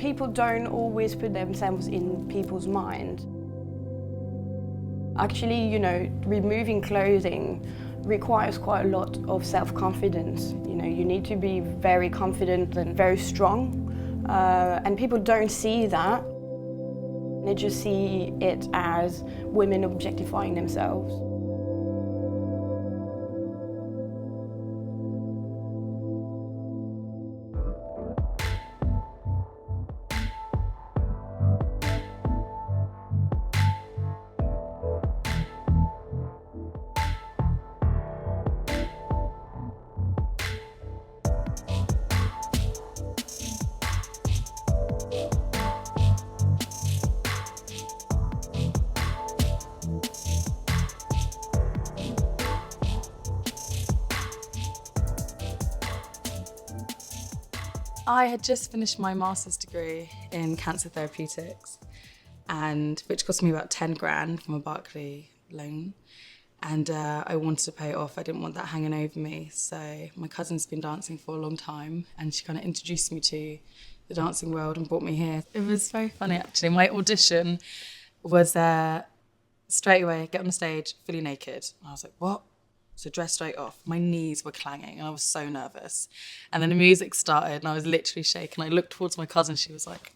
People don't always put themselves in people's mind. Actually, you know, removing clothing requires quite a lot of self-confidence. You know, you need to be very confident and very strong, and people don't see that. They just see it as women objectifying themselves. I had just finished my master's degree in cancer therapeutics, and which cost me about 10 grand from a Barclay loan. And I wanted to pay it off. I didn't want that hanging over me. So my cousin's been dancing for a long time, and she kind of introduced me to the dancing world and brought me here. It was very funny, actually. My audition was straight away, get on the stage, fully naked. And I was like, what? So dressed straight off. My knees were clanging and I was so nervous. And then the music started and I was literally shaking. I looked towards my cousin, she was like...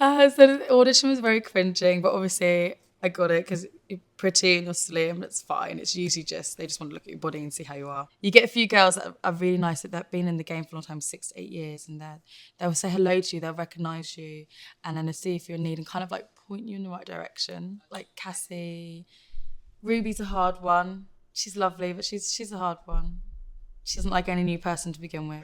So the audition was very cringing, but obviously I got it because you're pretty and you're slim, it's fine. It's usually they just want to look at your body and see how you are. You get a few girls that are really nice, that have been in the game for a long time, 6 to 8 years, and they'll say hello to you, they'll recognise you, and then they'll see if you're in need and kind of like point you in the right direction. Like Cassie... Ruby's a hard one. She's lovely, but she's a hard one. She doesn't like any new person to begin with.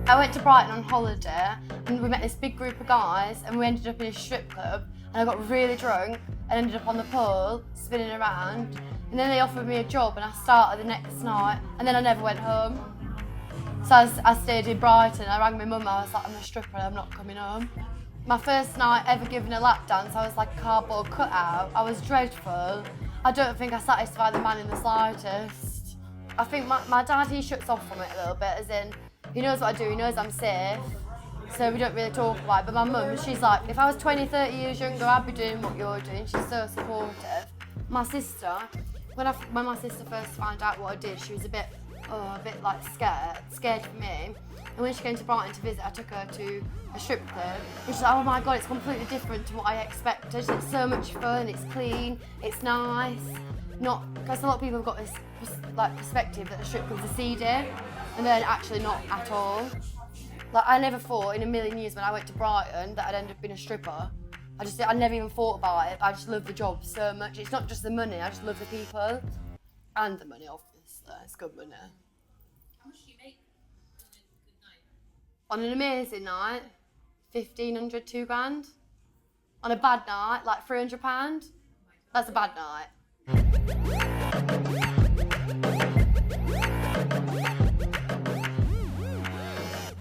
I went to Brighton on holiday and we met this big group of guys and we ended up in a strip club and I got really drunk and ended up on the pole, spinning around. And then they offered me a job and I started the next night and then I never went home. So I stayed in Brighton. I rang my mum, I was like, I'm a stripper, I'm not coming home. My first night ever given a lap dance, I was like a cardboard cutout. I was dreadful. I don't think I satisfied the man in the slightest. I think my dad, he shuts off from it a little bit, as in, he knows what I do, he knows I'm safe, so we don't really talk about it. But my mum, she's like, if I was 20, 30 years younger, I'd be doing what you're doing. She's so supportive. My sister, when my sister first found out what I did, she was a bit like scared for me. And when she came to Brighton to visit, I took her to a strip club. And she's like, oh my God, it's completely different to what I expected. It's so much fun, it's clean, it's nice. Because a lot of people have got this perspective that the strip clubs are seedy, and they're actually not at all. Like, I never thought in a million years when I went to Brighton that I'd end up being a stripper. I never even thought about it. I just love the job so much. It's not just the money, I just love the people. And the money, obviously, it's good money. How much do you make on an amazing night? 1,500, 2 grand. On a bad night, like £300. That's a bad night.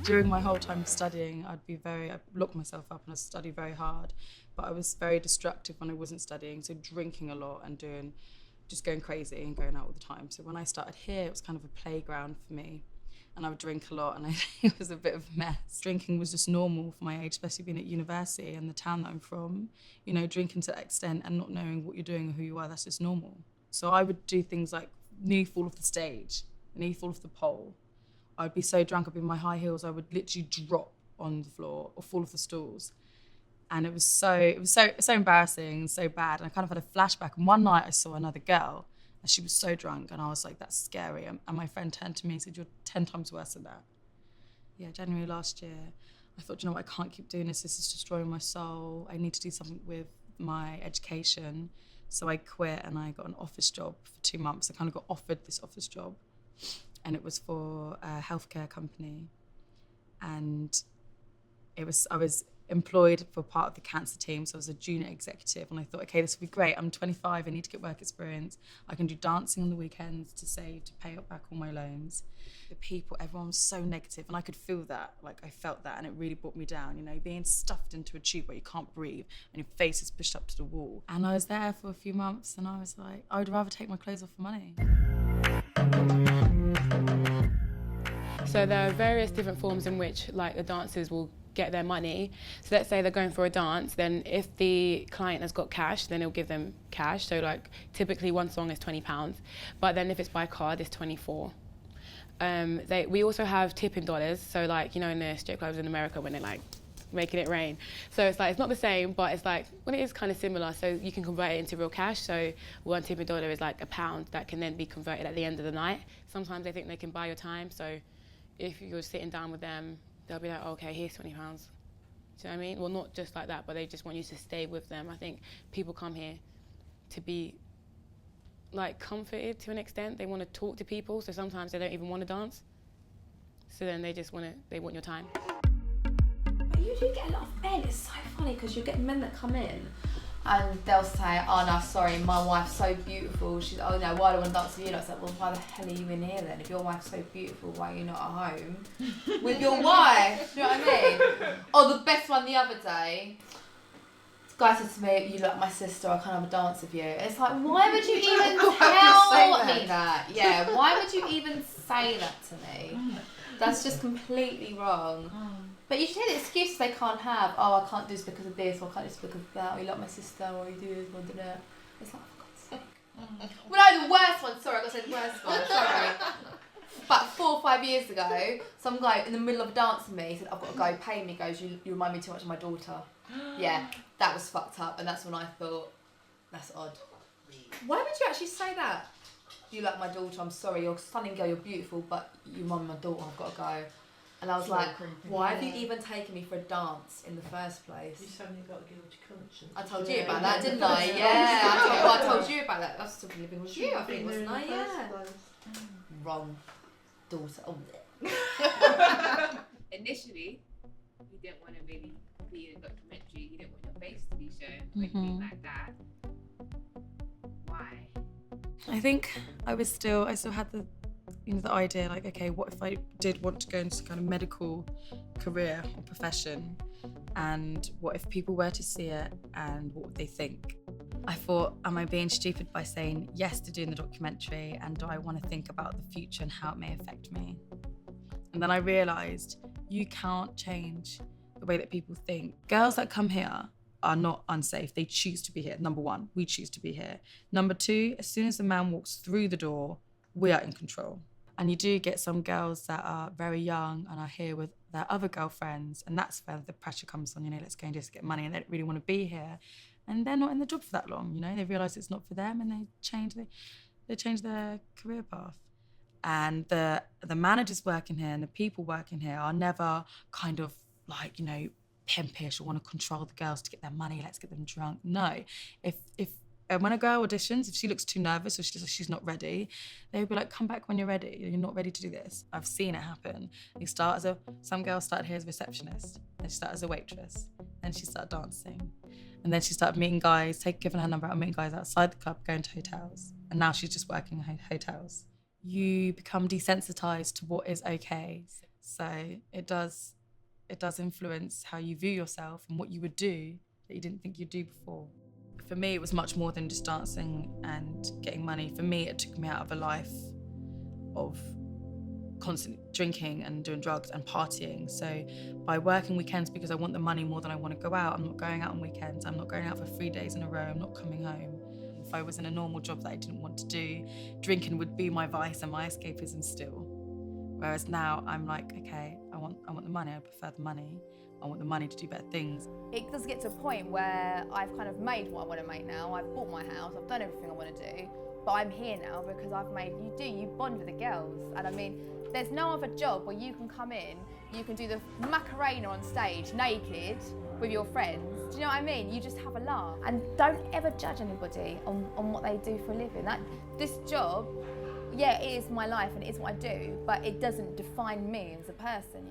During my whole time studying, I'd lock myself up and I'd study very hard, but I was very destructive when I wasn't studying, so drinking a lot and just going crazy and going out all the time. So when I started here, it was kind of a playground for me. And I would drink a lot and it was a bit of a mess. Drinking was just normal for my age, especially being at university and the town that I'm from. You know, drinking to that extent and not knowing what you're doing or who you are, that's just normal. So I would do things like nearly fall off the stage, nearly fall off the pole. I'd be so drunk, I'd be in my high heels, I would literally drop on the floor or fall off the stools. And it was so embarrassing and so bad. And I kind of had a flashback. And one night I saw another girl and she was so drunk and I was like, that's scary. And my friend turned to me and said, you're 10 times worse than that. Yeah, January last year, I thought, you know what, I can't keep doing this. This is destroying my soul. I need to do something with my education. So I quit and I got an office job for 2 months. I kind of got offered this office job and it was for a healthcare company. And I was employed for part of the cancer team, so I was a junior executive, and I thought, okay, this will be great. I'm 25, I need to get work experience. I can do dancing on the weekends to pay up back all my loans. The people, everyone was so negative, and I could feel that, I felt that, and it really brought me down, you know, being stuffed into a tube where you can't breathe and your face is pushed up to the wall. And I was there for a few months, and I was like, I would rather take my clothes off for money. So there are various different forms in which like the dancers will get their money. So let's say they're going for a dance, then if the client has got cash, then it'll give them cash. So like typically one song is £20, but then if it's by card, it's 24. We also have tipping dollars. So like, you know, in the strip clubs in America when they're like making it rain. So it's like, it's not the same, but it's like, well, it is kind of similar. So you can convert it into real cash. So one tipping dollar is like £1 that can then be converted at the end of the night. Sometimes they think they can buy your time. So if you're sitting down with them, they'll be like, okay, here's £20. Do you know what I mean? Well, not just like that, but they just want you to stay with them. I think people come here to be like comforted to an extent. They want to talk to people, so sometimes they don't even want to dance. So then they just they want your time. But you do get a lot of men. It's so funny because you get men that come in and they'll say, oh no, sorry, my wife's so beautiful. She's, oh no, why do I want to dance with you? And I was like, well, why the hell are you in here then? If your wife's so beautiful, why are you not at home with your wife? Do you know what I mean? Oh, the best one the other day, this guy said to me, you look like my sister, I can't have a dance with you. It's like, why would you even tell me that? Yeah, why would you even say that to me? That's just completely wrong. But you should hear the excuses they can't have. Oh, I can't do this because of this, or I can't do this because of that, or you like my sister, or you do this, or do that. It's like, for God's sake. Well, no, the worst one, sorry, I got to say the worst one, sorry. About 4 or 5 years ago, some guy in the middle of a dance with me said, I've got to go, pay me, goes, you remind me too much of my daughter. Yeah, that was fucked up, and that's when I thought, that's odd. Why would you actually say that? You like my daughter, I'm sorry, you're a stunning girl, you're beautiful, but you remind me of my daughter, I've got to go. And I was so like, why have you even taken me for a dance in the first place? You suddenly got a guilty conscience. I told you about that, didn't I? Yeah, I told you about that. I was still living with you, I think, wasn't I? Yeah. Wrong daughter. Oh. Initially, you didn't want to really be in a documentary. You didn't want your face to be shown or anything like that. Why? I think I still had the idea, like, okay, what if I did want to go into kind of medical career or profession, and what if people were to see it and what would they think? I thought, am I being stupid by saying yes to doing the documentary, and do I want to think about the future and how it may affect me? And then I realised you can't change the way that people think. Girls that come here are not unsafe. They choose to be here. Number one, we choose to be here. Number two, as soon as the man walks through the door, we are in control. And you do get some girls that are very young and are here with their other girlfriends, and that's where the pressure comes on, let's go and just get money, and they don't really want to be here. And they're not in the job for that long, they realise it's not for them, and they change their career path. And the managers working here and the people working here are never kind of like, pimpish or want to control the girls to get their money, let's get them drunk. No, if when a girl auditions, if she looks too nervous or she's not ready, they would be like, come back when you're ready. You're not ready to do this. I've seen it happen. Some girls started here as a receptionist, then she started as a waitress, then she started dancing, and then she started meeting guys, giving her number out and meeting guys outside the club, going to hotels, and now she's just working in hotels. You become desensitized to what is okay. So it does influence how you view yourself and what you would do that you didn't think you'd do before. For me, it was much more than just dancing and getting money. For me, it took me out of a life of constant drinking and doing drugs and partying. So by working weekends, because I want the money more than I want to go out, I'm not going out on weekends, I'm not going out for 3 days in a row, I'm not coming home. If I was in a normal job that I didn't want to do, drinking would be my vice and my escapism still. Whereas now I'm like, okay, I want the money, I prefer the money. I want the money to do better things. It does get to a point where I've kind of made what I want to make now. I've bought my house, I've done everything I want to do, but I'm here now because you bond with the girls. And I mean, there's no other job where you can come in, you can do the Macarena on stage naked with your friends. Do you know what I mean? You just have a laugh. And don't ever judge anybody on what they do for a living. This job, yeah, it is my life and it is what I do, but it doesn't define me as a person,